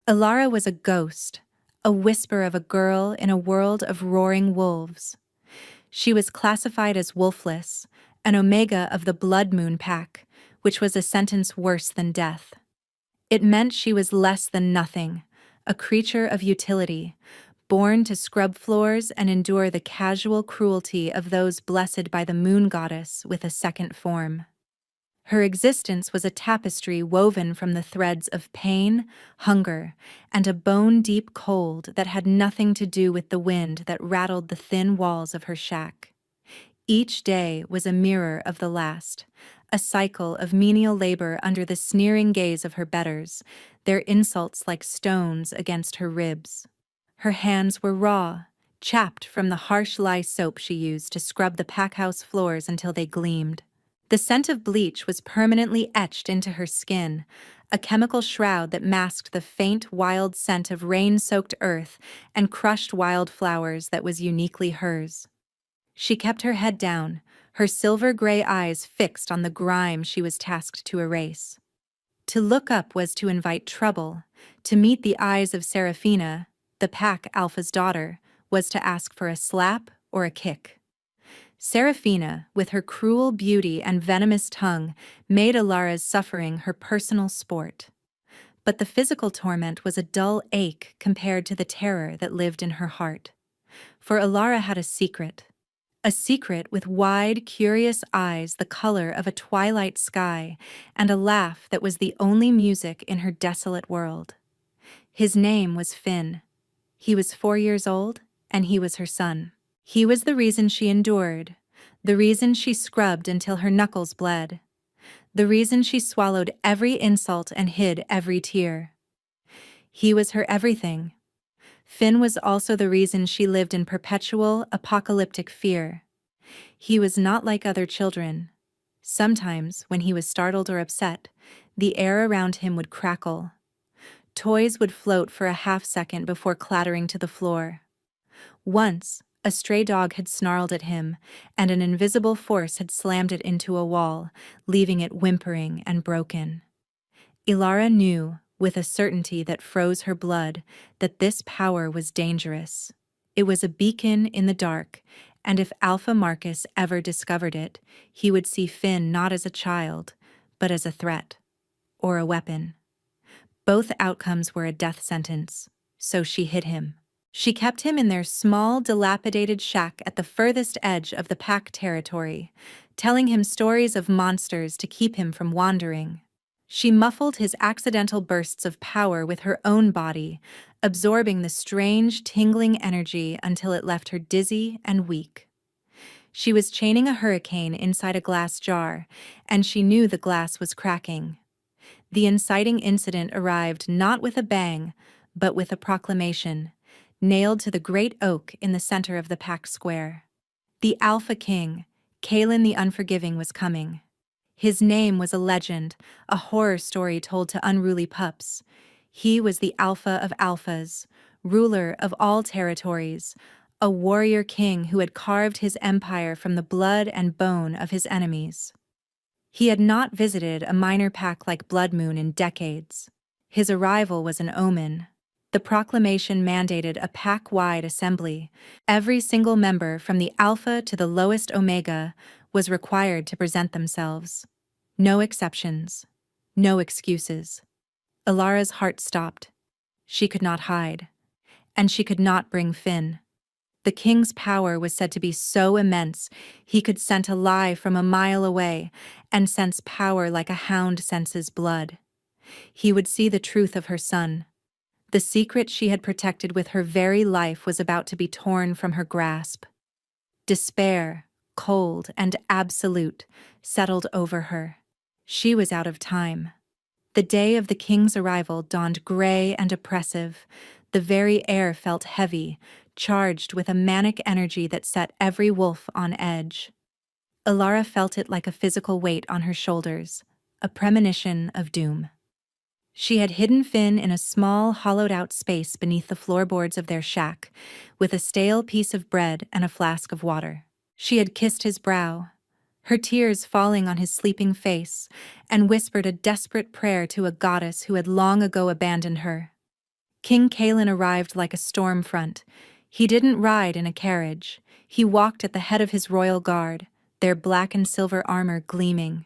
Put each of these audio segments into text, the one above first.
Ilara was a ghost, a whisper of a girl in a world of roaring wolves. She was classified as wolfless, an omega of the Blood Moon Pack, which was a sentence worse than death. It meant she was less than nothing, a creature of utility, born to scrub floors and endure the casual cruelty of those blessed by the moon goddess with a second form. Her existence was a tapestry woven from the threads of pain, hunger, and a bone-deep cold that had nothing to do with the wind that rattled the thin walls of her shack. Each day was a mirror of the last, a cycle of menial labor under the sneering gaze of her betters, their insults like stones against her ribs. Her hands were raw, chapped from the harsh lye soap she used to scrub the packhouse floors until they gleamed. The scent of bleach was permanently etched into her skin, a chemical shroud that masked the faint, wild scent of rain-soaked earth and crushed wildflowers that was uniquely hers. She kept her head down, her silver-gray eyes fixed on the grime she was tasked to erase. To look up was to invite trouble. To meet the eyes of Seraphina, the pack alpha's daughter, was to ask for a slap or a kick. Seraphina, with her cruel beauty and venomous tongue, made Ilara's suffering her personal sport. But the physical torment was a dull ache compared to the terror that lived in her heart. For Ilara had a secret with wide, curious eyes the color of a twilight sky, and a laugh that was the only music in her desolate world. His name was Finn. He was 4 years old, and he was her son. He was the reason she endured, the reason she scrubbed until her knuckles bled, the reason she swallowed every insult and hid every tear. He was her everything. Finn was also the reason she lived in perpetual, apocalyptic fear. He was not like other children. Sometimes, when he was startled or upset, the air around him would crackle. Toys would float for a half-second before clattering to the floor. Once, a stray dog had snarled at him, and an invisible force had slammed it into a wall, leaving it whimpering and broken. Ilara knew, with a certainty that froze her blood, that this power was dangerous. It was a beacon in the dark, and if Alpha Marcus ever discovered it, he would see Finn not as a child, but as a threat, or a weapon. Both outcomes were a death sentence, so she hid him. She kept him in their small, dilapidated shack at the furthest edge of the pack territory, telling him stories of monsters to keep him from wandering. She muffled his accidental bursts of power with her own body, absorbing the strange, tingling energy until it left her dizzy and weak. She was chaining a hurricane inside a glass jar, and she knew the glass was cracking. The inciting incident arrived not with a bang, but with a proclamation, nailed to the great oak in the center of the pack square. The Alpha King, Kalen the Unforgiving, was coming. His name was a legend, a horror story told to unruly pups. He was the Alpha of Alphas, ruler of all territories, a warrior king who had carved his empire from the blood and bone of his enemies. He had not visited a minor pack like Blood Moon in decades. His arrival was an omen. The proclamation mandated a pack-wide assembly. Every single member, from the Alpha to the lowest Omega, was required to present themselves. No exceptions. No excuses. Ilara's heart stopped. She could not hide. And she could not bring Finn. The king's power was said to be so immense, he could scent a lie from a mile away and sense power like a hound senses blood. He would see the truth of her son. The secret she had protected with her very life was about to be torn from her grasp. Despair, cold and absolute, settled over her. She was out of time. The day of the king's arrival dawned gray and oppressive. The very air felt heavy, charged with a manic energy that set every wolf on edge. Ilara felt it like a physical weight on her shoulders, a premonition of doom. She had hidden Finn in a small, hollowed-out space beneath the floorboards of their shack, with a stale piece of bread and a flask of water. She had kissed his brow, her tears falling on his sleeping face, and whispered a desperate prayer to a goddess who had long ago abandoned her. King Kalen arrived like a storm front. He didn't ride in a carriage. He walked at the head of his royal guard, their black and silver armor gleaming.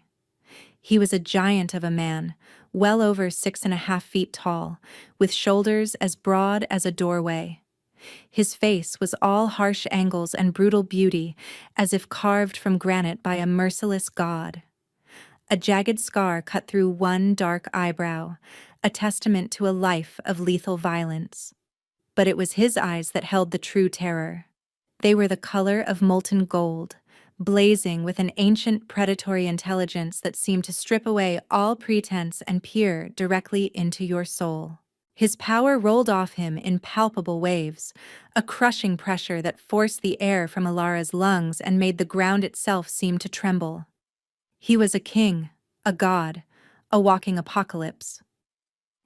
He was a giant of a man, well over 6.5 feet tall, with shoulders as broad as a doorway. His face was all harsh angles and brutal beauty, as if carved from granite by a merciless god. A jagged scar cut through one dark eyebrow, a testament to a life of lethal violence. But it was his eyes that held the true terror. They were the color of molten gold, blazing with an ancient predatory intelligence that seemed to strip away all pretense and peer directly into your soul. His power rolled off him in palpable waves, a crushing pressure that forced the air from Alara's lungs and made the ground itself seem to tremble. He was a king, a god, a walking apocalypse.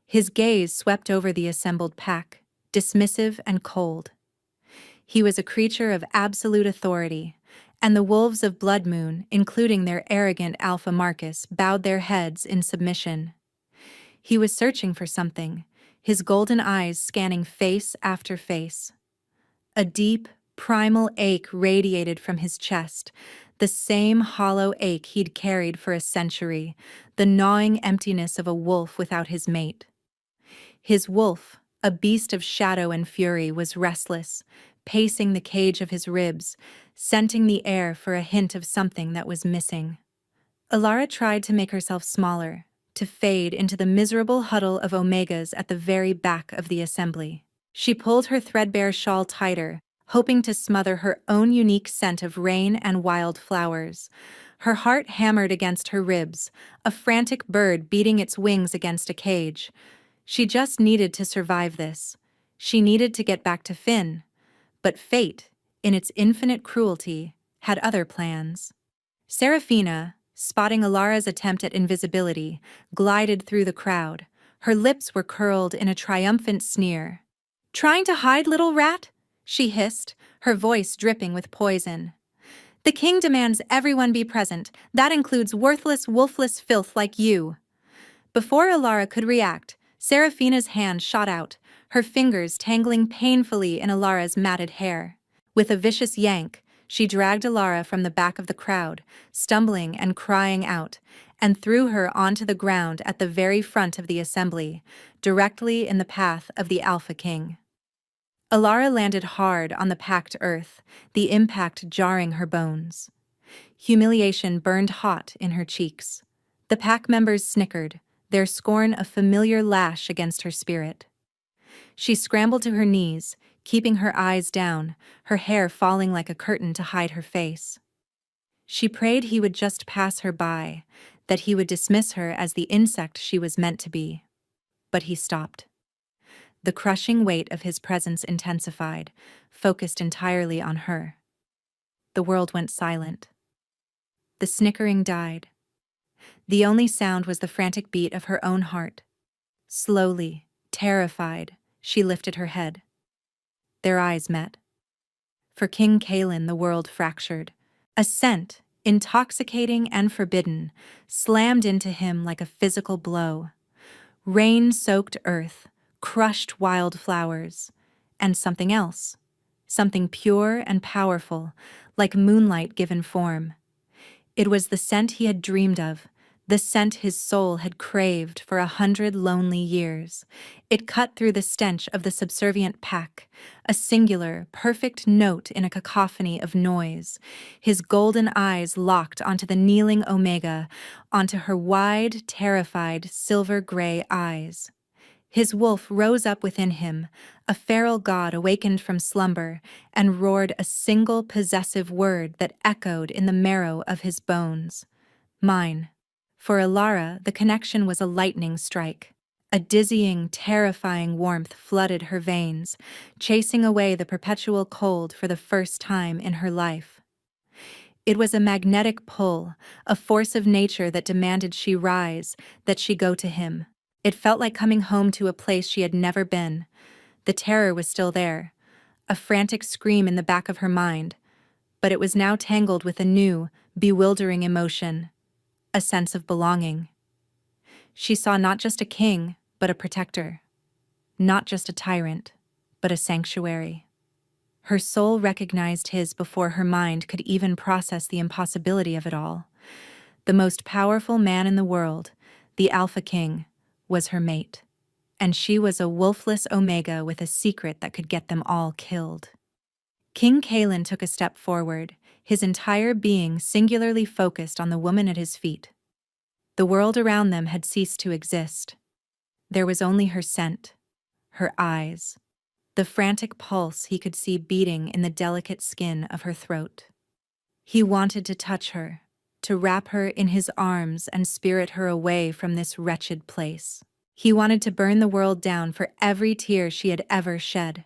His gaze swept over the assembled pack, dismissive and cold. He was a creature of absolute authority, and the wolves of Blood Moon, including their arrogant Alpha Marcus, bowed their heads in submission. He was searching for something, his golden eyes scanning face after face. A deep, primal ache radiated from his chest, the same hollow ache he'd carried for a century, the gnawing emptiness of a wolf without his mate. His wolf, a beast of shadow and fury, was restless, pacing the cage of his ribs, scenting the air for a hint of something that was missing. Alara tried to make herself smaller, to fade into the miserable huddle of Omegas at the very back of the assembly. She pulled her threadbare shawl tighter, hoping to smother her own unique scent of rain and wild flowers. Her heart hammered against her ribs, a frantic bird beating its wings against a cage. She just needed to survive this. She needed to get back to Finn. But fate, in its infinite cruelty, had other plans. Seraphina, spotting Alara's attempt at invisibility, glided through the crowd. Her lips were curled in a triumphant sneer. "Trying to hide, little rat?" she hissed, her voice dripping with poison. "The king demands everyone be present. That includes worthless, wolfless filth like you." Before Alara could react, Seraphina's hand shot out, her fingers tangling painfully in Alara's matted hair. With a vicious yank, she dragged Alara from the back of the crowd, stumbling and crying out, and threw her onto the ground at the very front of the assembly, directly in the path of the Alpha King. Alara landed hard on the packed earth, the impact jarring her bones. Humiliation burned hot in her cheeks. The pack members snickered, their scorn a familiar lash against her spirit. She scrambled to her knees, keeping her eyes down, her hair falling like a curtain to hide her face. She prayed he would just pass her by, that he would dismiss her as the insect she was meant to be. But he stopped. The crushing weight of his presence intensified, focused entirely on her. The world went silent. The snickering died. The only sound was the frantic beat of her own heart. Slowly, terrified, she lifted her head. Their eyes met. For King Kalen, the world fractured. A scent, intoxicating and forbidden, slammed into him like a physical blow. Rain-soaked earth, crushed wildflowers, and something else, something pure and powerful, like moonlight given form. It was the scent he had dreamed of, the scent his soul had craved for 100 lonely years. It cut through the stench of the subservient pack, a singular, perfect note in a cacophony of noise. His golden eyes locked onto the kneeling Omega, onto her wide, terrified, silver-gray eyes. His wolf rose up within him, a feral god awakened from slumber, and roared a single possessive word that echoed in the marrow of his bones. Mine. For Alara, the connection was a lightning strike. A dizzying, terrifying warmth flooded her veins, chasing away the perpetual cold for the first time in her life. It was a magnetic pull, a force of nature that demanded she rise, that she go to him. It felt like coming home to a place she had never been. The terror was still there, a frantic scream in the back of her mind, but it was now tangled with a new, bewildering emotion, a sense of belonging. She saw not just a king, but a protector. not just a tyrant, but a sanctuary. Her soul recognized his before her mind could even process the impossibility of it all. The most powerful man in the world, the Alpha King, was her mate. And she was a wolfless Omega with a secret that could get them all killed. King Kalen took a step forward, his entire being singularly focused on the woman at his feet. The world around them had ceased to exist. There was only her scent, her eyes, the frantic pulse he could see beating in the delicate skin of her throat. He wanted to touch her, to wrap her in his arms and spirit her away from this wretched place. He wanted to burn the world down for every tear she had ever shed.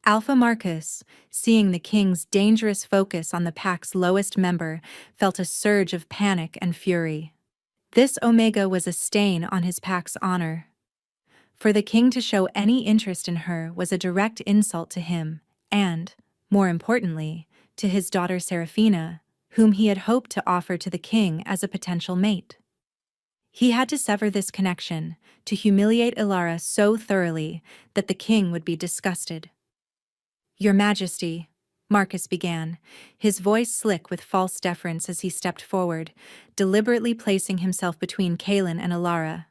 Alpha Marcus, seeing the king's dangerous focus on the pack's lowest member, felt a surge of panic and fury. This Omega was a stain on his pack's honor. For the king to show any interest in her was a direct insult to him and, more importantly, to his daughter Seraphina, whom he had hoped to offer to the king as a potential mate. He had to sever this connection, to humiliate Ilara so thoroughly that the king would be disgusted. "Your Majesty," Marcus began, his voice slick with false deference as he stepped forward, deliberately placing himself between Kalen and Ilara.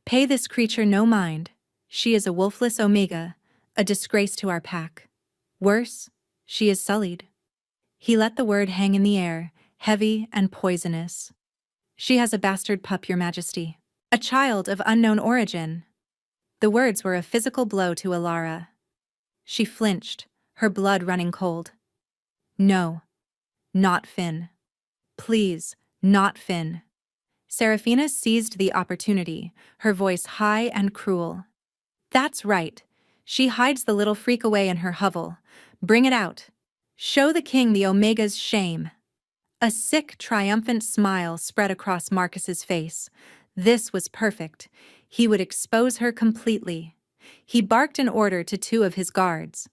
"Pay this creature no mind. She is a wolfless Omega, a disgrace to our pack. Worse, she is sullied." He let the word hang in the air, heavy and poisonous. "She has a bastard pup, Your Majesty. A child of unknown origin." The words were a physical blow to Ilara. She flinched, her blood running cold. "No. Not Finn. Please, not Finn." Seraphina seized the opportunity, her voice high and cruel. "That's right. She hides the little freak away in her hovel. Bring it out. Show the king the Omega's shame." A sick, triumphant smile spread across Marcus's face. This was perfect. He would expose her completely. He barked an order to two of his guards.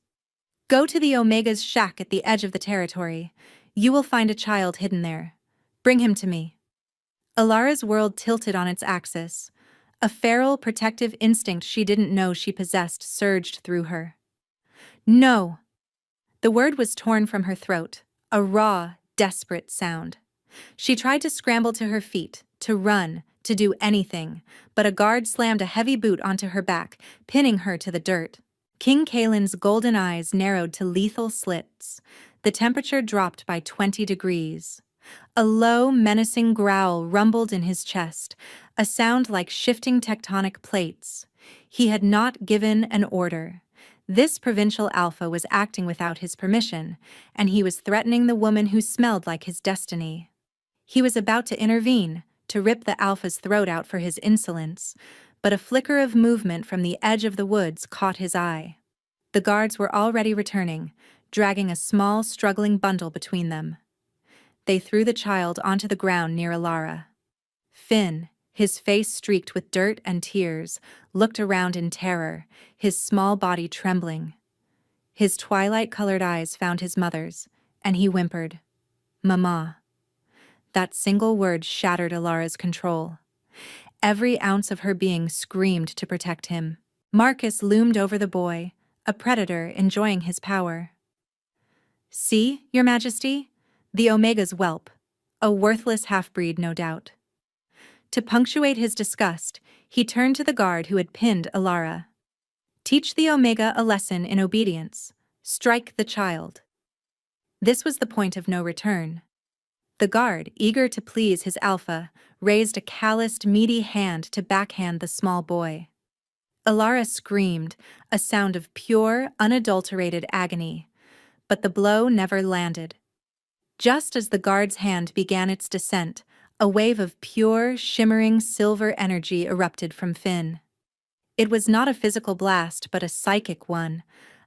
"Go to the Omega's shack at the edge of the territory. You will find a child hidden there. Bring him to me." Ilara's world tilted on its axis. A feral, protective instinct she didn't know she possessed surged through her. "No!" The word was torn from her throat, a raw, desperate sound. She tried to scramble to her feet, to run, to do anything, but a guard slammed a heavy boot onto her back, pinning her to the dirt. King Kalen's golden eyes narrowed to lethal slits. The temperature dropped by 20 degrees. A low, menacing growl rumbled in his chest, a sound like shifting tectonic plates. He had not given an order. This provincial alpha was acting without his permission, and he was threatening the woman who smelled like his destiny. He was about to intervene, to rip the alpha's throat out for his insolence, but a flicker of movement from the edge of the woods caught his eye. The guards were already returning, dragging a small, struggling bundle between them. They threw the child onto the ground near Ilara. Finn, his face streaked with dirt and tears, looked around in terror, his small body trembling. His twilight-colored eyes found his mother's, and he whimpered, "Mama." That single word shattered Ilara's control. Every ounce of her being screamed to protect him. Marcus loomed over the boy, a predator enjoying his power. "See, Your Majesty? The Omega's whelp. A worthless half-breed, no doubt." To punctuate his disgust, he turned to the guard who had pinned Ilara. "Teach the Omega a lesson in obedience. Strike the child." This was the point of no return. The guard, eager to please his alpha, raised a calloused, meaty hand to backhand the small boy. Ilara screamed, a sound of pure, unadulterated agony, but the blow never landed. Just as the guard's hand began its descent, a wave of pure, shimmering silver energy erupted from Finn. It was not a physical blast, but a psychic one,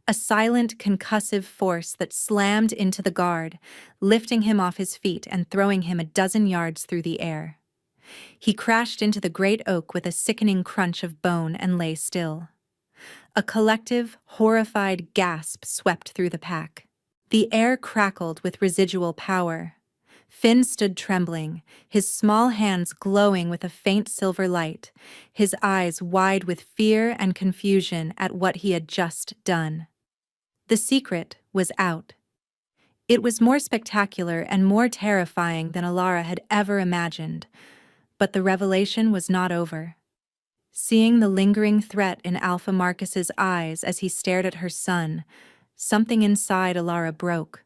a silent, concussive force that slammed into the guard, lifting him off his feet and throwing him a dozen yards through the air. He crashed into the great oak with a sickening crunch of bone and lay still. A collective, horrified gasp swept through the pack. The air crackled with residual power. Finn stood trembling, his small hands glowing with a faint silver light, his eyes wide with fear and confusion at what he had just done. The secret was out. It was more spectacular and more terrifying than Alara had ever imagined, but the revelation was not over. Seeing the lingering threat in Alpha Marcus's eyes as he stared at her son, something inside Alara broke.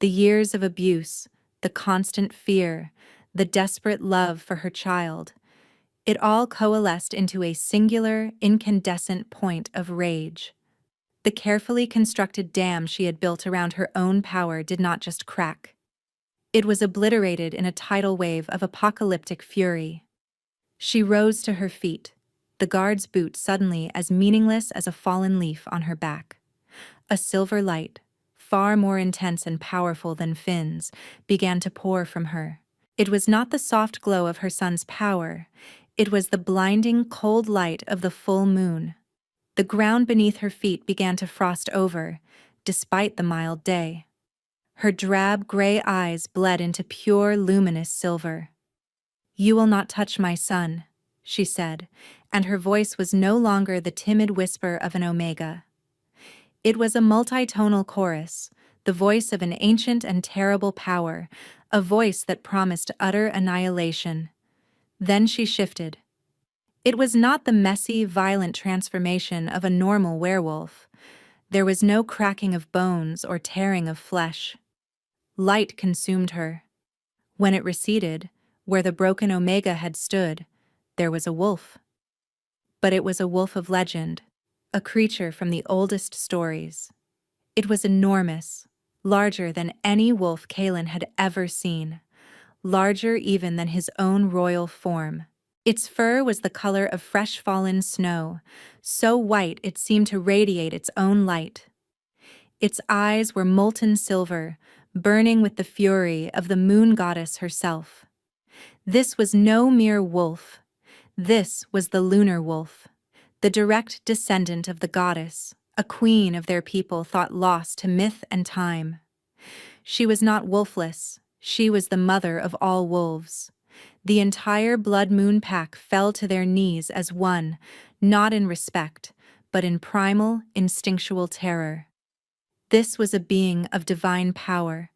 The years of abuse, the constant fear, the desperate love for her child, it all coalesced into a singular, incandescent point of rage. The carefully constructed dam she had built around her own power did not just crack. It was obliterated in a tidal wave of apocalyptic fury. She rose to her feet, the guard's boot suddenly as meaningless as a fallen leaf on her back. A silver light, far more intense and powerful than Finn's, began to pour from her. It was not the soft glow of her son's power, it was the blinding, cold light of the full moon. The ground beneath her feet began to frost over, despite the mild day. Her drab gray eyes bled into pure, luminous silver. "You will not touch my son," she said, and her voice was no longer the timid whisper of an Omega. It was a multitonal chorus, the voice of an ancient and terrible power, a voice that promised utter annihilation. Then she shifted. It was not the messy, violent transformation of a normal werewolf. There was no cracking of bones or tearing of flesh. Light consumed her. When it receded, where the broken Omega had stood, there was a wolf. But it was a wolf of legend, a creature from the oldest stories. It was enormous, larger than any wolf Kalen had ever seen, larger even than his own royal form. Its fur was the color of fresh fallen snow, so white it seemed to radiate its own light. Its eyes were molten silver, burning with the fury of the moon goddess herself. This was no mere wolf. This was the lunar wolf, the direct descendant of the goddess, a queen of their people thought lost to myth and time. She was not wolfless, she was the mother of all wolves. The entire Blood Moon pack fell to their knees as one, not in respect, but in primal, instinctual terror. This was a being of divine power,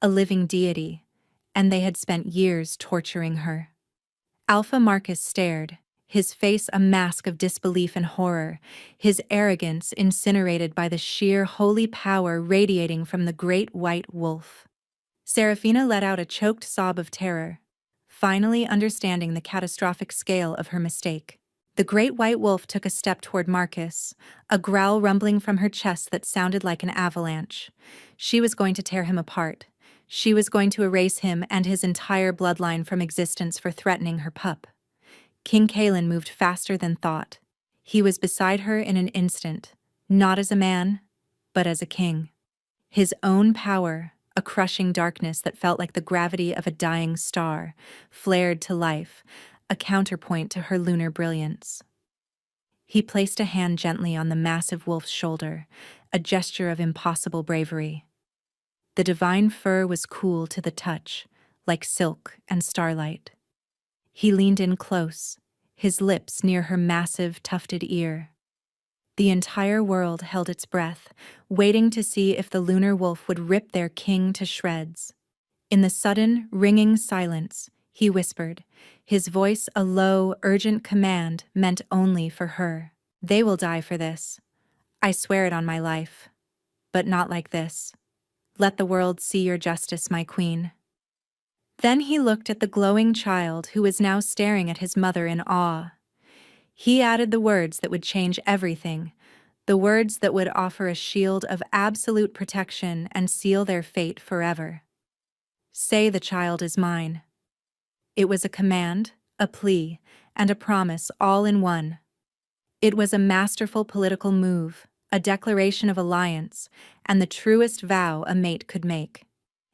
a living deity, and they had spent years torturing her. Alpha Marcus stared, his face a mask of disbelief and horror, his arrogance incinerated by the sheer holy power radiating from the great white wolf. Seraphina let out a choked sob of terror, finally understanding the catastrophic scale of her mistake. The great white wolf took a step toward Marcus, a growl rumbling from her chest that sounded like an avalanche. She was going to tear him apart. She was going to erase him and his entire bloodline from existence for threatening her pup. King Kalen moved faster than thought. He was beside her in an instant, not as a man, but as a king. His own power, a crushing darkness that felt like the gravity of a dying star, flared to life, a counterpoint to her lunar brilliance. He placed a hand gently on the massive wolf's shoulder, a gesture of impossible bravery. The divine fur was cool to the touch, like silk and starlight. He leaned in close, his lips near her massive, tufted ear. The entire world held its breath, waiting to see if the lunar wolf would rip their king to shreds. In the sudden, ringing silence, he whispered, his voice a low, urgent command meant only for her. "They will die for this. I swear it on my life. But not like this. Let the world see your justice, my queen." Then he looked at the glowing child who was now staring at his mother in awe. He added the words that would change everything, the words that would offer a shield of absolute protection and seal their fate forever. "Say the child is mine." It was a command, a plea, and a promise all in one. It was a masterful political move, a declaration of alliance, and the truest vow a mate could make.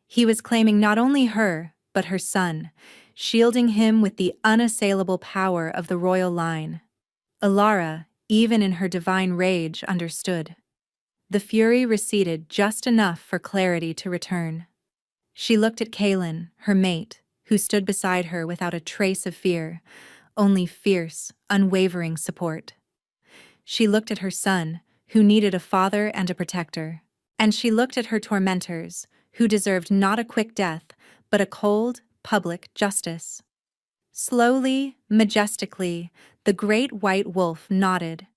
He was claiming not only her, but her son, shielding him with the unassailable power of the royal line. Alara, even in her divine rage, understood. The fury receded just enough for clarity to return. She looked at Kaelin, her mate, who stood beside her without a trace of fear, only fierce, unwavering support. She looked at her son, who needed a father and a protector. And she looked at her tormentors, who deserved not a quick death, but a cold, public justice. Slowly, majestically, the great white wolf nodded.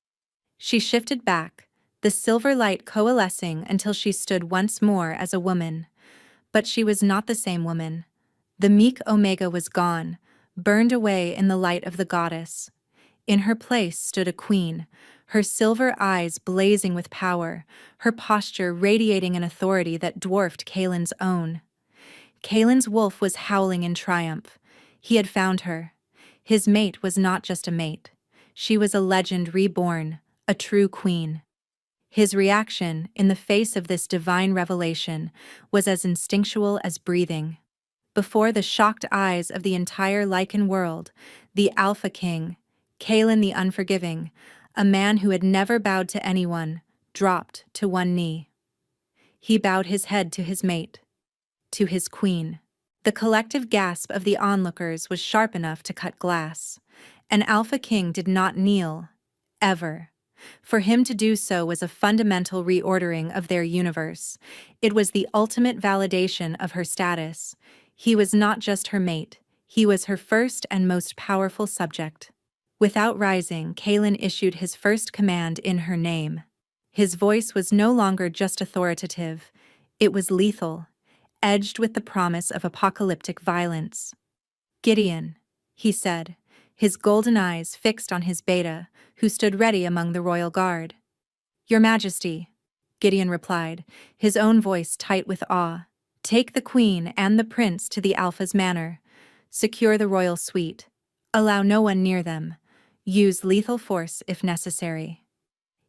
She shifted back, the silver light coalescing until she stood once more as a woman. But she was not the same woman. The meek Omega was gone, burned away in the light of the goddess. In her place stood a queen, her silver eyes blazing with power, her posture radiating an authority that dwarfed Kaelin's own. Kaelin's wolf was howling in triumph. He had found her. His mate was not just a mate. She was a legend reborn, a true queen. His reaction, in the face of this divine revelation, was as instinctual as breathing. Before the shocked eyes of the entire Lycan world, the Alpha King, Kaelin the Unforgiving, a man who had never bowed to anyone, dropped to one knee. He bowed his head to his mate, to his queen. The collective gasp of the onlookers was sharp enough to cut glass. An Alpha King did not kneel, ever. For him to do so was a fundamental reordering of their universe. It was the ultimate validation of her status. He was not just her mate, he was her first and most powerful subject. Without rising, Kaelin issued his first command in her name. His voice was no longer just authoritative, it was lethal, edged with the promise of apocalyptic violence. "Gideon," he said, his golden eyes fixed on his beta, who stood ready among the royal guard. "Your Majesty," Gideon replied, his own voice tight with awe. "Take the queen and the prince to the Alpha's manor. Secure the royal suite. Allow no one near them. Use lethal force if necessary."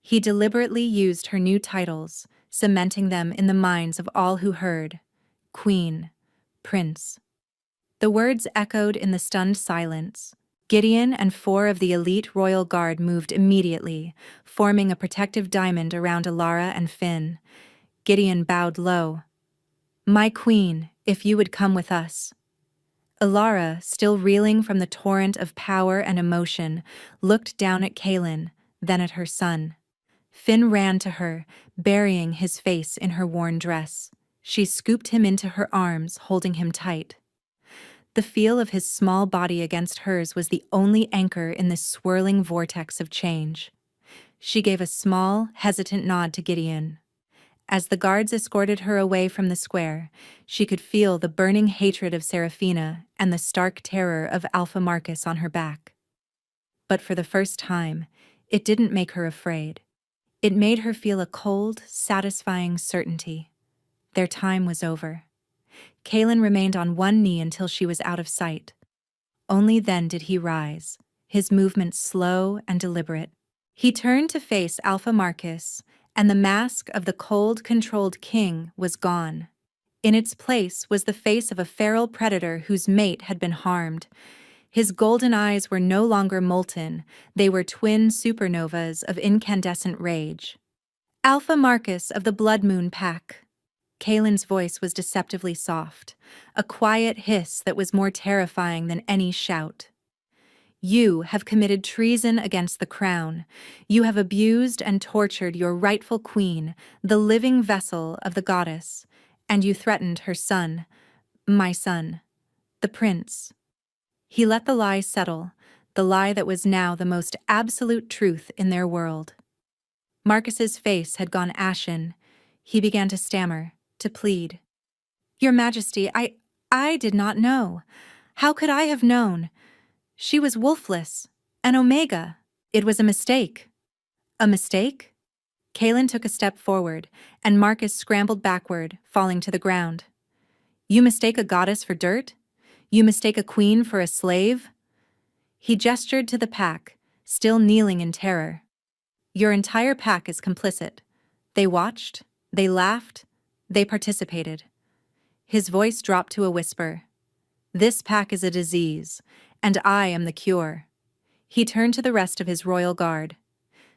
He deliberately used her new titles, cementing them in the minds of all who heard. Queen, Prince. The words echoed in the stunned silence. Gideon and 4 of the elite royal guard moved immediately, forming a protective diamond around Alara and Finn. Gideon bowed low. "My queen, if you would come with us." Alara, still reeling from the torrent of power and emotion, looked down at Kaelin, then at her son. Finn ran to her, burying his face in her worn dress. She scooped him into her arms, holding him tight. The feel of his small body against hers was the only anchor in this swirling vortex of change. She gave a small, hesitant nod to Gideon. As the guards escorted her away from the square, she could feel the burning hatred of Seraphina and the stark terror of Alpha Marcus on her back. But for the first time, it didn't make her afraid. It made her feel a cold, satisfying certainty. Their time was over. Kaelin remained on one knee until she was out of sight. Only then did he rise, his movements slow and deliberate. He turned to face Alpha Marcus, and the mask of the cold, controlled king was gone. In its place was the face of a feral predator whose mate had been harmed. His golden eyes were no longer molten, they were twin supernovas of incandescent rage. "Alpha Marcus of the Blood Moon Pack." Kaelin's voice was deceptively soft, a quiet hiss that was more terrifying than any shout. "You have committed treason against the crown. You have abused and tortured your rightful queen, the living vessel of the goddess, and you threatened her son, my son, the prince." He let the lie settle, the lie that was now the most absolute truth in their world. Marcus's face had gone ashen. He began to stammer, to plead. "Your Majesty, I did not know. How could I have known? She was wolfless, an Omega. It was a mistake." "A mistake?" Kaelin took a step forward, and Marcus scrambled backward, falling to the ground. "You mistake a goddess for dirt? You mistake a queen for a slave?" He gestured to the pack, still kneeling in terror. "Your entire pack is complicit. They watched, they laughed, they participated." His voice dropped to a whisper. "This pack is a disease, and I am the cure." He turned to the rest of his royal guard.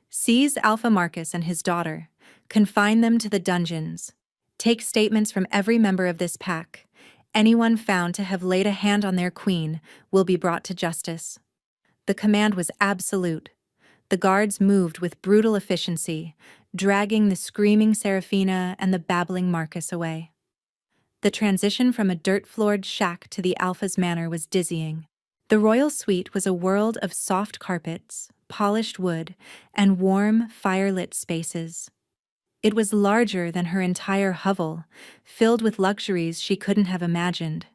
"Seize Alpha Marcus and his daughter. Confine them to the dungeons. Take statements from every member of this pack. Anyone found to have laid a hand on their queen will be brought to justice. The command was absolute. The guards moved with brutal efficiency, dragging the screaming Seraphina and the babbling Marcus away. The transition from a dirt-floored shack to the Alpha's manor was dizzying. The royal suite was a world of soft carpets, polished wood, and warm, fire-lit spaces. It was larger than her entire hovel, filled with luxuries she couldn't have imagined.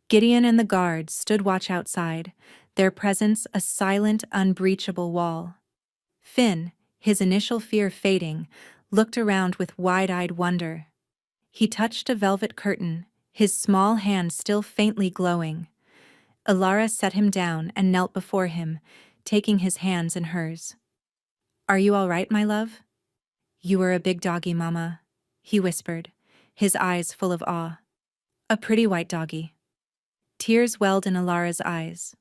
Gideon and the guards stood watch outside, their presence a silent, unbreachable wall. Finn, his initial fear fading, looked around with wide-eyed wonder. He touched a velvet curtain, his small hand still faintly glowing. Alara set him down and knelt before him, taking his hands in hers. "Are you all right, my love?" "You are a big doggy, Mama," he whispered, his eyes full of awe. "A pretty white doggy." Tears welled in Alara's eyes.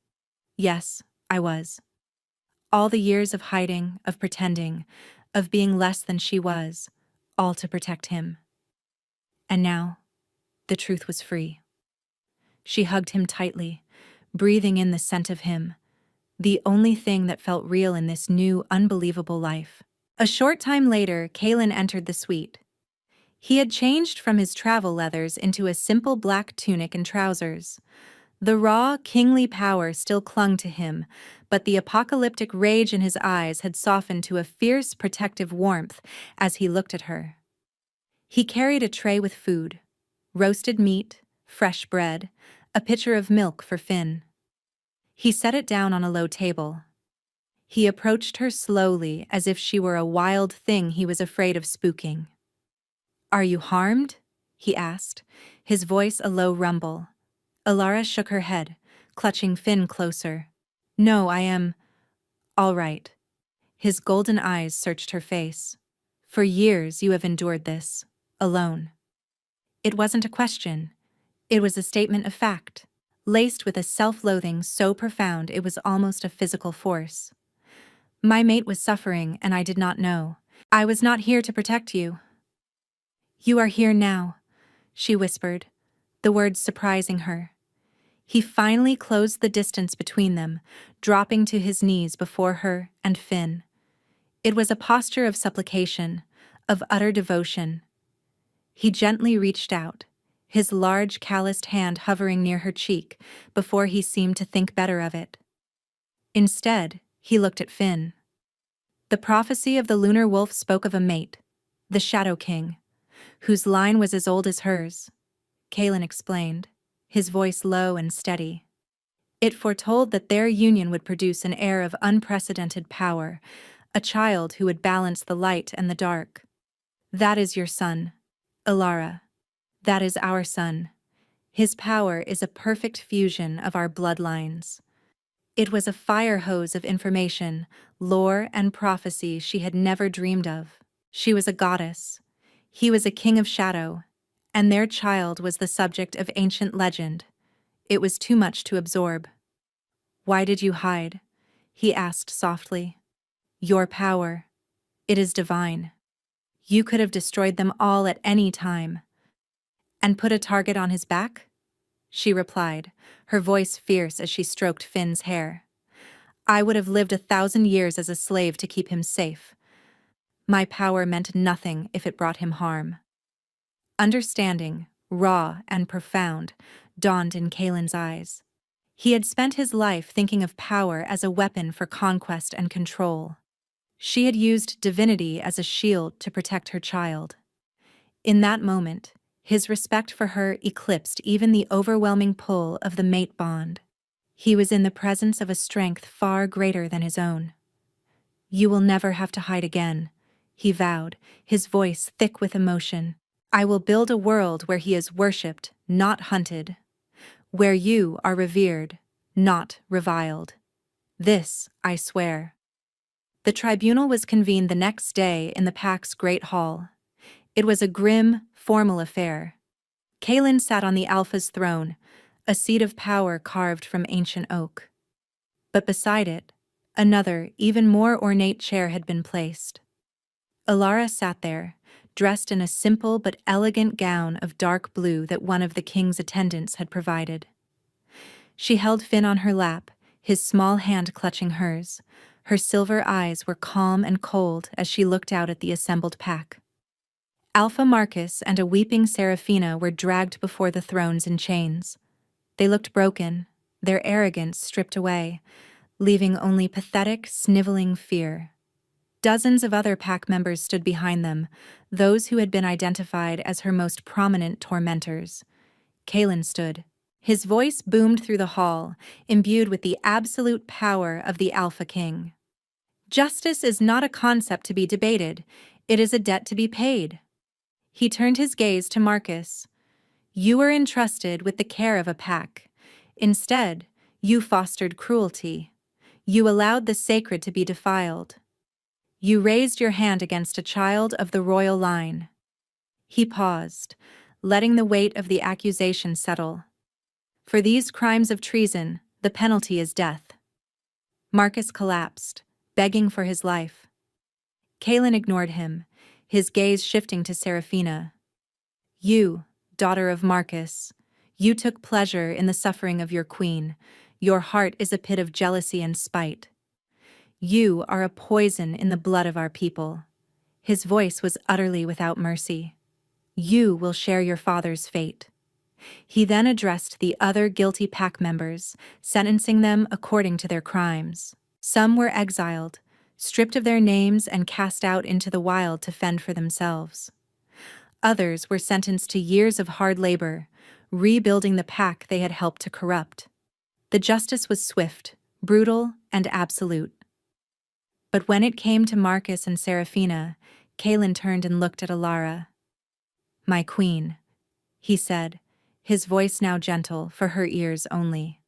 "Yes, I was. All the years of hiding, of pretending, of being less than she was, all to protect him. And now, the truth was free." She hugged him tightly, breathing in the scent of him, the only thing that felt real in this new, unbelievable life. A short time later, Kalen entered the suite. He had changed from his travel leathers into a simple black tunic and trousers. The raw, kingly power still clung to him, but the apocalyptic rage in his eyes had softened to a fierce, protective warmth as he looked at her. He carried a tray with food: roasted meat, fresh bread, a pitcher of milk for Finn. He set it down on a low table. He approached her slowly, as if she were a wild thing he was afraid of spooking. "Are you harmed?" he asked, his voice a low rumble. Alara shook her head, clutching Finn closer. "No, I am all right." His golden eyes searched her face. "For years you have endured this, alone." It wasn't a question. It was a statement of fact, laced with a self-loathing so profound it was almost a physical force. "My mate was suffering and I did not know. I was not here to protect you." "You are here now," she whispered, the words surprising her. He finally closed the distance between them, dropping to his knees before her and Finn. It was a posture of supplication, of utter devotion. He gently reached out, his large calloused hand hovering near her cheek before he seemed to think better of it. Instead, he looked at Finn. The prophecy of the lunar wolf spoke of a mate, the Shadow King, whose line was as old as hers, Kalen explained, his voice low and steady. It foretold that their union would produce an heir of unprecedented power, a child who would balance the light and the dark. "That is your son, Alara. That is our son. His power is a perfect fusion of our bloodlines." It was a fire hose of information, lore, and prophecy she had never dreamed of. She was a goddess. He was a king of shadow, and their child was the subject of ancient legend. It was too much to absorb. "Why did you hide?" he asked softly. "Your power. It is divine. You could have destroyed them all at any time." "And put a target on his back?" she replied, her voice fierce as she stroked Finn's hair. "I would have lived 1,000 years as a slave to keep him safe. My power meant nothing if it brought him harm." Understanding, raw and profound, dawned in Kalen's eyes. He had spent his life thinking of power as a weapon for conquest and control. She had used divinity as a shield to protect her child. In that moment, his respect for her eclipsed even the overwhelming pull of the mate bond. He was in the presence of a strength far greater than his own. "You will never have to hide again," he vowed, his voice thick with emotion. "I will build a world where he is worshipped, not hunted. Where you are revered, not reviled. This I swear." The tribunal was convened the next day in the Pack's Great Hall. It was a grim, formal affair. Kalen sat on the Alpha's throne, a seat of power carved from ancient oak. But beside it, another, even more ornate chair had been placed. Alara sat there, dressed in a simple but elegant gown of dark blue that one of the king's attendants had provided. She held Finn on her lap, his small hand clutching hers. Her silver eyes were calm and cold as she looked out at the assembled pack. Alpha Marcus and a weeping Seraphina were dragged before the thrones in chains. They looked broken, their arrogance stripped away, leaving only pathetic, sniveling fear. Dozens of other pack members stood behind them, those who had been identified as her most prominent tormentors. Kalen stood. His voice boomed through the hall, imbued with the absolute power of the Alpha King. Justice is not a concept to be debated, it is a debt to be paid. He turned his gaze to Marcus. You were entrusted with the care of a pack. Instead, you fostered cruelty. You allowed the sacred to be defiled. You raised your hand against a child of the royal line. He paused, letting the weight of the accusation settle. For these crimes of treason, the penalty is death. Marcus collapsed, begging for his life. Kalen ignored him, his gaze shifting to Seraphina. You, daughter of Marcus, you took pleasure in the suffering of your queen. Your heart is a pit of jealousy and spite. You are a poison in the blood of our people. His voice was utterly without mercy. You will share your father's fate. He then addressed the other guilty pack members, sentencing them according to their crimes. Some were exiled, stripped of their names and cast out into the wild to fend for themselves. Others were sentenced to years of hard labor, rebuilding the pack they had helped to corrupt. The justice was swift, brutal, and absolute. But when it came to Marcus and Seraphina, Kalen turned and looked at Alara. My queen, he said, his voice now gentle for her ears only.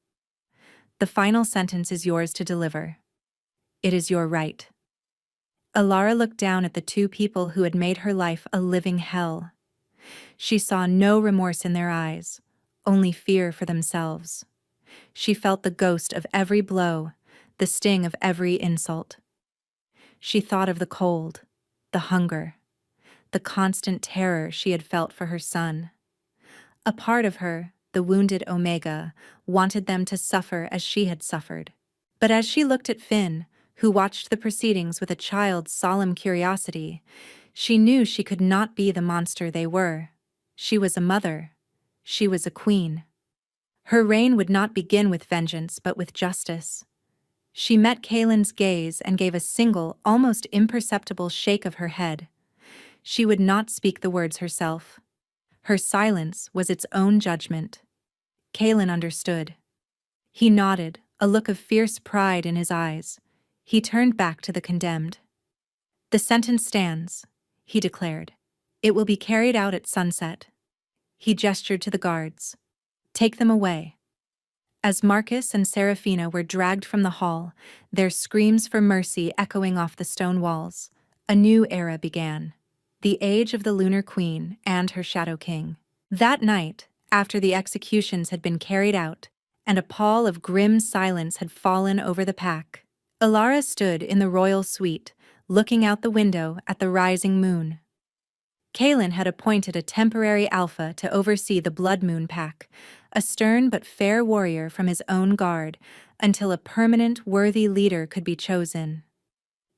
The final sentence is yours to deliver. It is your right. Alara looked down at the two people who had made her life a living hell. She saw no remorse in their eyes, only fear for themselves. She felt the ghost of every blow, the sting of every insult. She thought of the cold, the hunger, the constant terror she had felt for her son. A part of her, the wounded Omega, wanted them to suffer as she had suffered. But as she looked at Finn, who watched the proceedings with a child's solemn curiosity, she knew she could not be the monster they were. She was a mother. She was a queen. Her reign would not begin with vengeance but with justice. She met Kalen's gaze and gave a single, almost imperceptible shake of her head. She would not speak the words herself. Her silence was its own judgment. Kalen understood. He nodded, a look of fierce pride in his eyes. He turned back to the condemned. The sentence stands, he declared. It will be carried out at sunset. He gestured to the guards. Take them away. As Marcus and Seraphina were dragged from the hall, their screams for mercy echoing off the stone walls, a new era began. The age of the Lunar Queen and her Shadow King. That night, after the executions had been carried out, and a pall of grim silence had fallen over the pack, Alara stood in the royal suite, looking out the window at the rising moon. Kalen had appointed a temporary alpha to oversee the Blood Moon pack, a stern but fair warrior from his own guard, until a permanent, worthy leader could be chosen.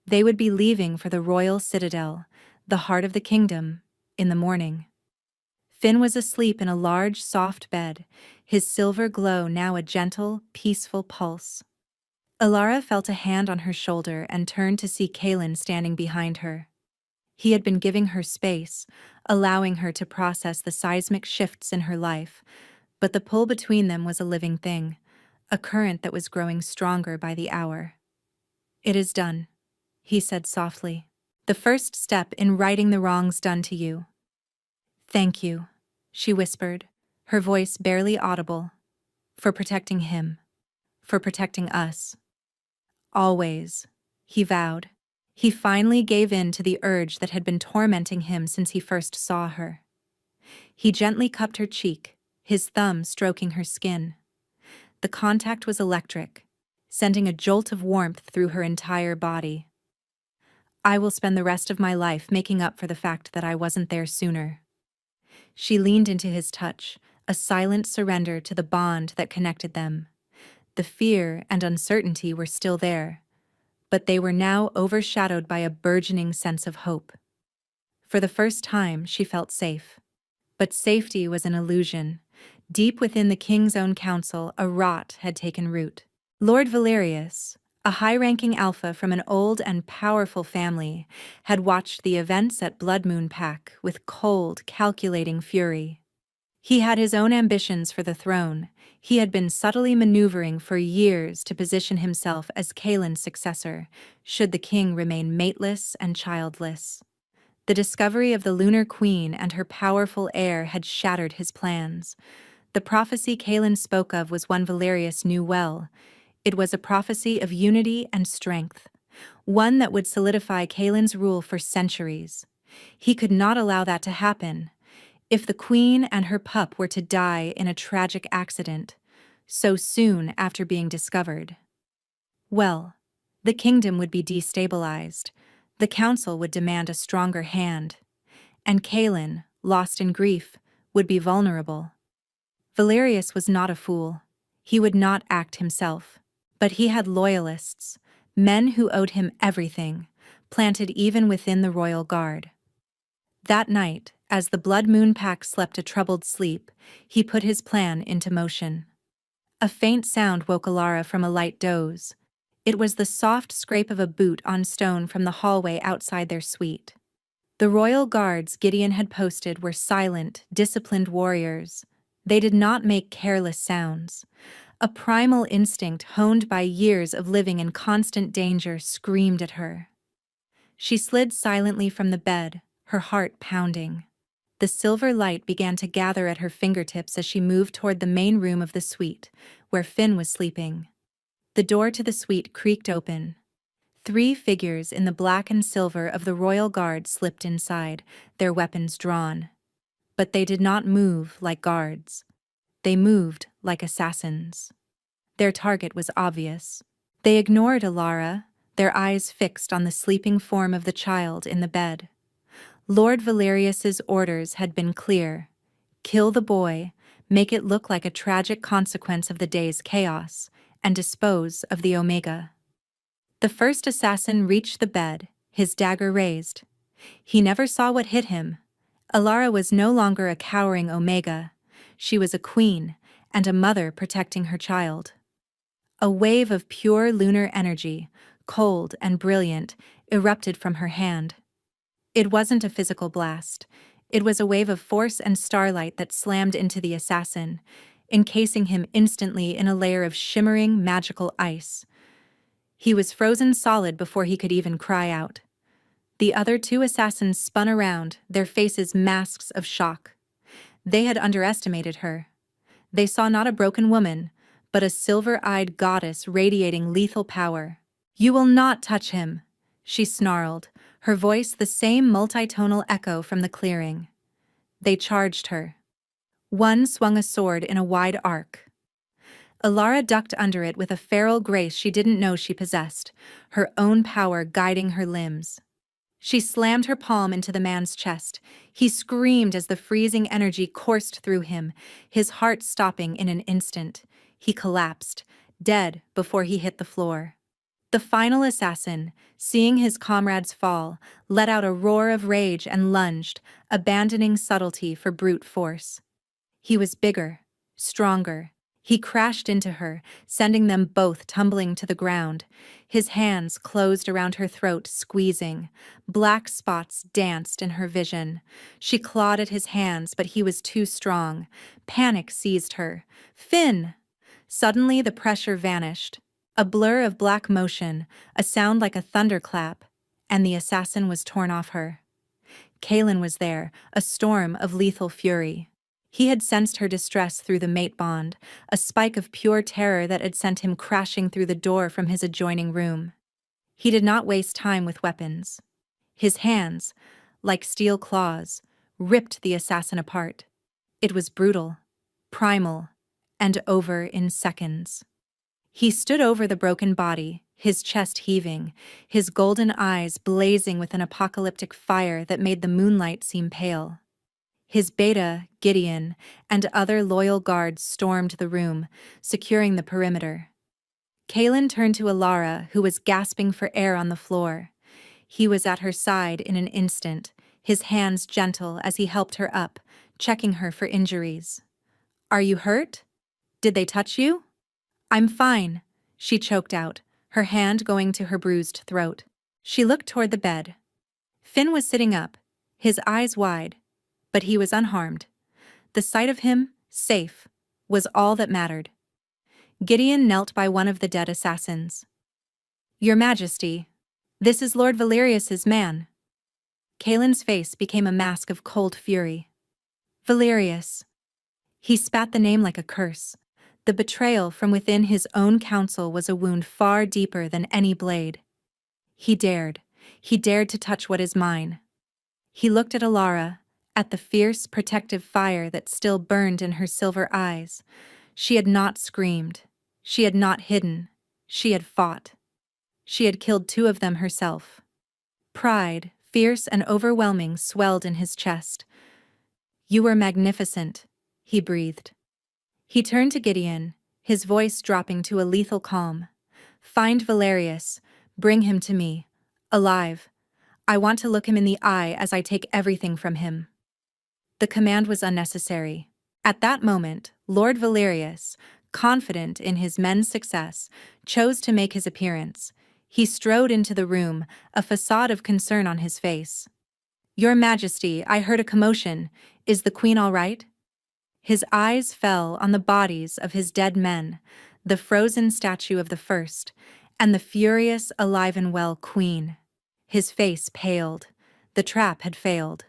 They would be leaving for the royal citadel, the heart of the kingdom, in the morning. Finn was asleep in a large, soft bed, his silver glow now a gentle, peaceful pulse. Alara felt a hand on her shoulder and turned to see Kalen standing behind her. He had been giving her space, allowing her to process the seismic shifts in her life, but the pull between them was a living thing, a current that was growing stronger by the hour. It is done, he said softly. The first step in righting the wrongs done to you. Thank you, she whispered, her voice barely audible. For protecting him. For protecting us. Always, he vowed. He finally gave in to the urge that had been tormenting him since he first saw her. He gently cupped her cheek, his thumb stroking her skin. The contact was electric, sending a jolt of warmth through her entire body. I will spend the rest of my life making up for the fact that I wasn't there sooner." She leaned into his touch, a silent surrender to the bond that connected them. The fear and uncertainty were still there, but they were now overshadowed by a burgeoning sense of hope. For the first time, she felt safe. But safety was an illusion. Deep within the king's own council, a rot had taken root. Lord Valerius, a high-ranking alpha from an old and powerful family, had watched the events at Blood Moon Pack with cold, calculating fury. He had his own ambitions for the throne. He had been subtly maneuvering for years to position himself as Kaelin's successor, should the king remain mateless and childless. The discovery of the Lunar Queen and her powerful heir had shattered his plans. The prophecy Kaelin spoke of was one Valerius knew well. It was a prophecy of unity and strength, one that would solidify Kaelin's rule for centuries. He could not allow that to happen. If the queen and her pup were to die in a tragic accident, so soon after being discovered, well, the kingdom would be destabilized. The council would demand a stronger hand, and Kaelin, lost in grief, would be vulnerable. Valerius was not a fool. He would not act himself. But he had loyalists, men who owed him everything, planted even within the royal guard. That night, as the Blood Moon Pack slept a troubled sleep, he put his plan into motion. A faint sound woke Alara from a light doze. It was the soft scrape of a boot on stone from the hallway outside their suite. The royal guards Gideon had posted were silent, disciplined warriors. They did not make careless sounds. A primal instinct honed by years of living in constant danger screamed at her. She slid silently from the bed, her heart pounding. The silver light began to gather at her fingertips as she moved toward the main room of the suite, where Finn was sleeping. The door to the suite creaked open. 3 figures in the black and silver of the royal guard slipped inside, their weapons drawn. But they did not move like guards. They moved like assassins. Their target was obvious. They ignored Alara, their eyes fixed on the sleeping form of the child in the bed. Lord Valerius's orders had been clear. Kill the boy, make it look like a tragic consequence of the day's chaos, and dispose of the Omega. The first assassin reached the bed, his dagger raised. He never saw what hit him. Alara was no longer a cowering Omega. She was a queen, and a mother protecting her child. A wave of pure lunar energy, cold and brilliant, erupted from her hand. It wasn't a physical blast. It was a wave of force and starlight that slammed into the assassin, encasing him instantly in a layer of shimmering, magical ice. He was frozen solid before he could even cry out. The other 2 assassins spun around, their faces masks of shock. They had underestimated her. They saw not a broken woman, but a silver-eyed goddess radiating lethal power. "You will not touch him," she snarled, her voice the same multitonal echo from the clearing. They charged her. One swung a sword in a wide arc. Alara ducked under it with a feral grace she didn't know she possessed, her own power guiding her limbs. She slammed her palm into the man's chest. He screamed as the freezing energy coursed through him, his heart stopping in an instant. He collapsed, dead before he hit the floor. The final assassin, seeing his comrades fall, let out a roar of rage and lunged, abandoning subtlety for brute force. He was bigger, stronger. He crashed into her, sending them both tumbling to the ground. His hands closed around her throat, squeezing. Black spots danced in her vision. She clawed at his hands, but he was too strong. Panic seized her. "Finn!" Suddenly the pressure vanished. A blur of black motion, a sound like a thunderclap, and the assassin was torn off her. Kaelin was there, a storm of lethal fury. He had sensed her distress through the mate bond, a spike of pure terror that had sent him crashing through the door from his adjoining room. He did not waste time with weapons. His hands, like steel claws, ripped the assassin apart. It was brutal, primal, and over in seconds. He stood over the broken body, his chest heaving, his golden eyes blazing with an apocalyptic fire that made the moonlight seem pale. His beta, Gideon, and other loyal guards stormed the room, securing the perimeter. Kaelin turned to Alara, who was gasping for air on the floor. He was at her side in an instant, his hands gentle as he helped her up, checking her for injuries. "Are you hurt? Did they touch you?" "I'm fine," she choked out, her hand going to her bruised throat. She looked toward the bed. Finn was sitting up, his eyes wide, but he was unharmed. The sight of him, safe, was all that mattered. Gideon knelt by one of the dead assassins. "Your Majesty, this is Lord Valerius's man." Kaelin's face became a mask of cold fury. "Valerius." He spat the name like a curse. The betrayal from within his own council was a wound far deeper than any blade. He dared to touch what is mine. He looked at Alara, at the fierce, protective fire that still burned in her silver eyes. She had not screamed. She had not hidden. She had fought. She had killed 2 of them herself. Pride, fierce and overwhelming, swelled in his chest. "You were magnificent," he breathed. He turned to Gideon, his voice dropping to a lethal calm. "Find Valerius. Bring him to me. Alive. I want to look him in the eye as I take everything from him." The command was unnecessary. At that moment, Lord Valerius, confident in his men's success, chose to make his appearance. He strode into the room, a facade of concern on his face. "Your Majesty, I heard a commotion. Is the Queen all right?" His eyes fell on the bodies of his dead men, the frozen statue of the first, and the furious, alive and well Queen. His face paled. The trap had failed.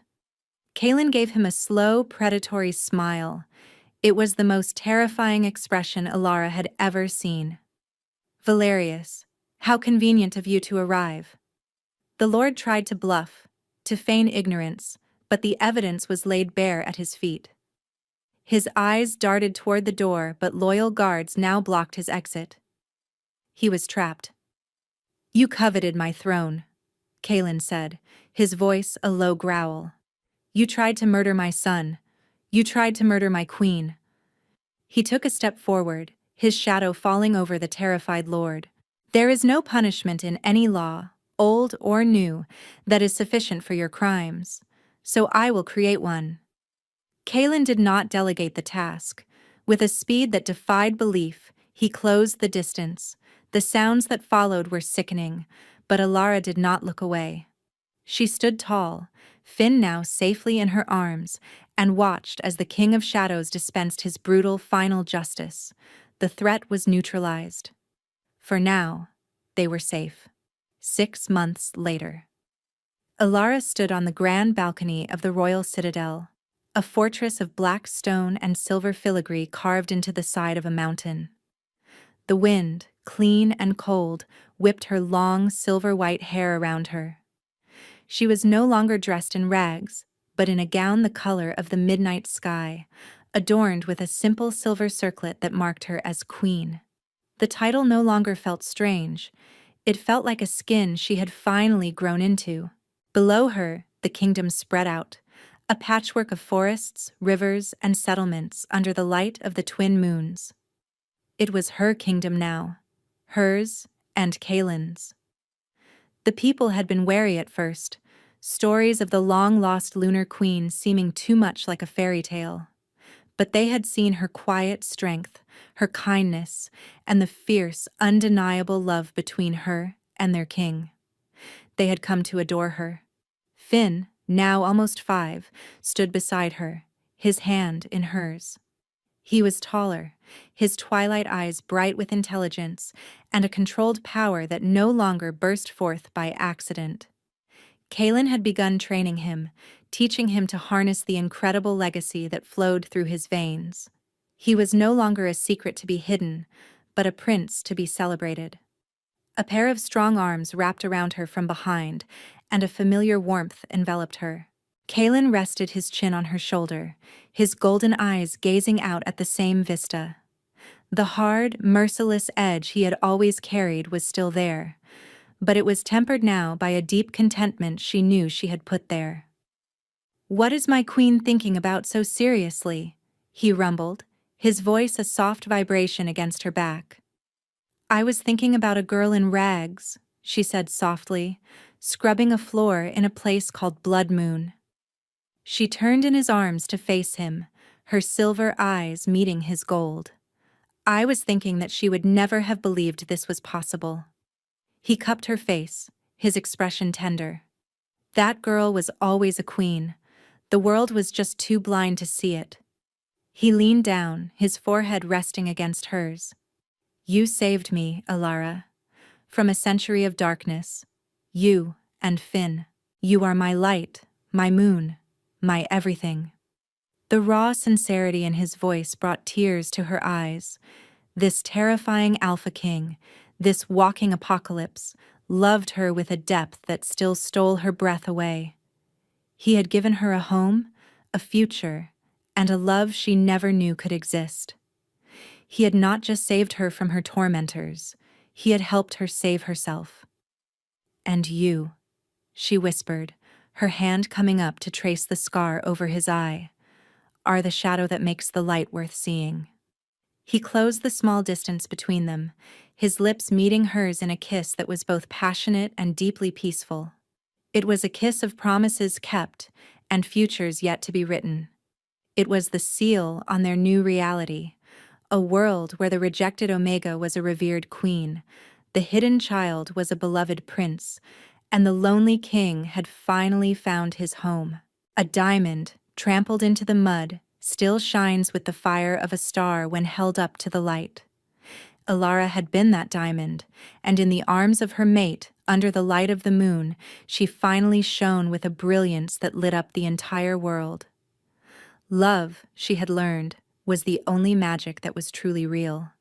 Kaelin gave him a slow, predatory smile. It was the most terrifying expression Alara had ever seen. "Valerius, how convenient of you to arrive." The Lord tried to bluff, to feign ignorance, but the evidence was laid bare at his feet. His eyes darted toward the door, but loyal guards now blocked his exit. He was trapped. "You coveted my throne," Kaelin said, his voice a low growl. "You tried to murder my son. You tried to murder my queen." He took a step forward, his shadow falling over the terrified lord. "There is no punishment in any law, old or new, that is sufficient for your crimes, so I will create one." Kaelin did not delegate the task. With a speed that defied belief, he closed the distance. The sounds that followed were sickening, but Alara did not look away. She stood tall, Finn now safely in her arms, and watched as the King of Shadows dispensed his brutal final justice. The threat was neutralized. For now, they were safe. 6 months later. Alara stood on the grand balcony of the royal citadel, a fortress of black stone and silver filigree carved into the side of a mountain. The wind, clean and cold, whipped her long silver-white hair around her. She was no longer dressed in rags, but in a gown the color of the midnight sky, adorned with a simple silver circlet that marked her as queen. The title no longer felt strange. It felt like a skin she had finally grown into. Below her, the kingdom spread out, a patchwork of forests, rivers, and settlements under the light of the twin moons. It was her kingdom now, hers and Kaelin's. The people had been wary at first, stories of the long-lost lunar queen seeming too much like a fairy tale. But they had seen her quiet strength, her kindness, and the fierce, undeniable love between her and their king. They had come to adore her. Finn, now almost 5, stood beside her, his hand in hers. He was taller, his twilight eyes bright with intelligence and a controlled power that no longer burst forth by accident. Kaelin had begun training him, teaching him to harness the incredible legacy that flowed through his veins. He was no longer a secret to be hidden, but a prince to be celebrated. A pair of strong arms wrapped around her from behind, and a familiar warmth enveloped her. Kaelin rested his chin on her shoulder, his golden eyes gazing out at the same vista. The hard, merciless edge he had always carried was still there, but it was tempered now by a deep contentment she knew she had put there. "What is my queen thinking about so seriously?" he rumbled, his voice a soft vibration against her back. "I was thinking about a girl in rags," she said softly, scrubbing a floor in a place called Blood Moon. She turned in his arms to face him, her silver eyes meeting his gold. "I was thinking that she would never have believed this was possible." He cupped her face, his expression tender. That girl was always a queen. The world was just too blind to see it. He leaned down, his forehead resting against hers. "You saved me, Alara, from a century of darkness. You and Finn. You are my light, my moon, my everything." The raw sincerity in his voice brought tears to her eyes. This terrifying Alpha King, this walking apocalypse, loved her with a depth that still stole her breath away. He had given her a home, a future, and a love she never knew could exist. He had not just saved her from her tormentors, he had helped her save herself. "And you," she whispered, her hand coming up to trace the scar over his eye, "are the shadow that makes the light worth seeing." He closed the small distance between them, his lips meeting hers in a kiss that was both passionate and deeply peaceful. It was a kiss of promises kept and futures yet to be written. It was the seal on their new reality, a world where the rejected Omega was a revered queen, the hidden child was a beloved prince, and the lonely king had finally found his home. A diamond, trampled into the mud, still shines with the fire of a star when held up to the light. Alara had been that diamond, and in the arms of her mate, under the light of the moon, she finally shone with a brilliance that lit up the entire world. Love, she had learned, was the only magic that was truly real.